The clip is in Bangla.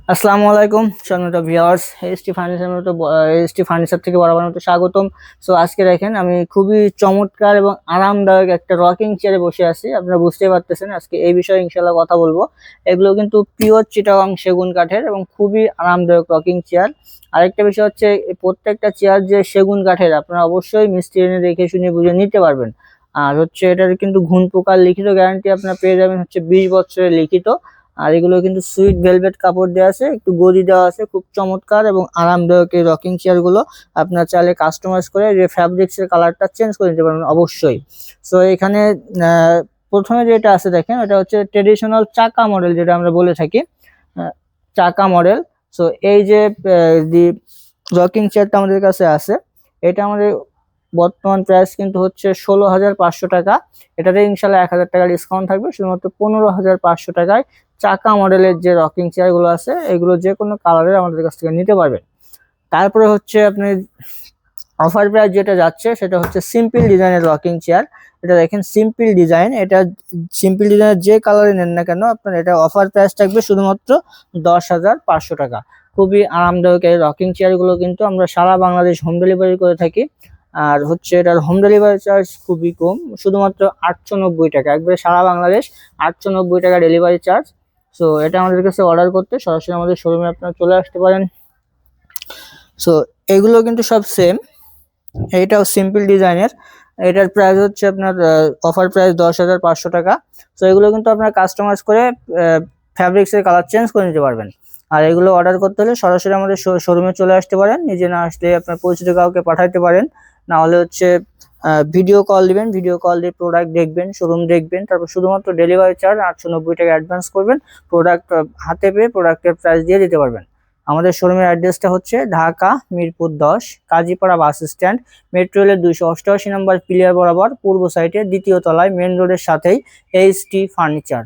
আসসালামু আলাইকুম সম্মানিত ভিউয়ার্স, এসটি ফার্নিচার থেকে বরাবর মতো স্বাগতম। সো আজকে দেখেন আমি খুবই চমৎকার এবং আরামদায়ক একটা রকিং চেয়ারে বসে আছি। আপনারা বুঝতেই পারতেছেন আজকে এই বিষয়ে ইনশাআল্লাহ কথা বলবো। এগুলো কিন্তু পিওর চিটাগাং সেগুন কাঠের এবং খুবই আরামদায়ক রকিং চেয়ার। আরেকটা বিষয় হচ্ছে এই প্রত্যেকটা চেয়ার যে সেগুন কাঠের, আপনারা অবশ্যই মিস্ত্রি এনে দেখে শুনে বুঝে নিতে পারবেন। আর হচ্ছে এটার কিন্তু ঘুণ পোকার লিখিত গ্যারান্টি আপনারা পেয়ে যাবেন হচ্ছে 20 বছরের লিখিত। আর এগুলো কিন্তু সুইট ভেলভেট কাপড় দেওয়া আছে, একটু গদি দেওয়া আছে, খুব চমৎকার এবং আরামদায়ক এই রকিং চেয়ার গুলো। আপনার চাইলে কাস্টমাইজ করে যে ফ্যাব্রিক্স এর কালারটা চেঞ্জ করে নিতে পারবেন অবশ্যই। সো এখানে প্রথমে যেটা আছে দেখেন, এটা হচ্ছে ট্রেডিশনাল চাকা মডেল, যেটা আমরা বলে থাকি চাকা মডেল। সো এই যে রকিং চেয়ারটা আমাদের কাছে আছে, এটা আমাদের বর্তমান প্রাইস কিন্তু হচ্ছে 16,500 টাকা। এটাতে ইনশাল্লাহ 1,000 টাকা ডিসকাউন্ট থাকবে, শুধুমাত্র 15,500 টাকায় চাকা মডেলের যে রকিং চেয়ার গুলো আছে এগুলো যে কোনো কালারের আমাদের কাছ থেকে নিতে পারবেন। তারপরে হচ্ছে আপনি অফার প্রাইস যেটা যাচ্ছে সেটা হচ্ছে সিম্পল ডিজাইনের রকিং চেয়ার। এটা দেখেন সিম্পল ডিজাইন, এটা সিম্পল ডিজাইনের যে কালারে নেন না কেন আপনার এটা অফার প্রাইস থাকবে শুধুমাত্র 10,500 টাকা। খুবই আরামদায়ক এই রকিং চেয়ার গুলো কিন্তু আমরা সারা বাংলাদেশ হোম ডেলিভারি করে থাকি। আর হচ্ছে এটার হোম ডেলিভারি চার্জ খুবই কম, শুধুমাত্র 890 টাকা, একবারে সারা বাংলাদেশ 890 টাকা ডেলিভারি চার্জ। সো এটা আমাদের কাছে অর্ডার করতে সরাসরি আমাদের শোরুমে আপনারা চলে আসতে পারেন। সো এগুলো কিন্তু সব সেম, এইটাও সিম্পল ডিজাইনের। এটার প্রাইস হচ্ছে আপনার অফার প্রাইস 10,500 টাকা। তো এগুলো কিন্তু আপনার কাস্টমাইজ করে ফ্যাব্রিক্স এর কালার চেঞ্জ করে নিতে পারবেন। আর এগুলো অর্ডার করতে হলে সরাসরি আমাদের শোরুমে চলে আসতে পারেন, নিজে না আসলে আপনার পরিচিত কাউকে পাঠাইতে পারেন। না হলে হচ্ছে ভিডিও কল দিবেন, ভিডিও কল দিয়ে প্রোডাক্ট দেখবেন, শোরুম দেখবেন, তারপর শুধুমাত্র ডেলিভারি চার্জ 890 টাকা অ্যাডভান্স করবেন। প্রোডাক্ট হাতে পেয়ে প্রোডাক্টের প্রাইস দিয়ে দিতে পারবেন। আমাদের শোরুমের অ্যাড্রেসটা হচ্ছে Dhaka Mirpur 10 Kazipara bus stand, metro রেলের 288 নম্বর পিলিয়ার বরাবর পূর্ব সাইডে দ্বিতীয় তলায় মেন রোডের সাথেই এসটি ফার্নিচার।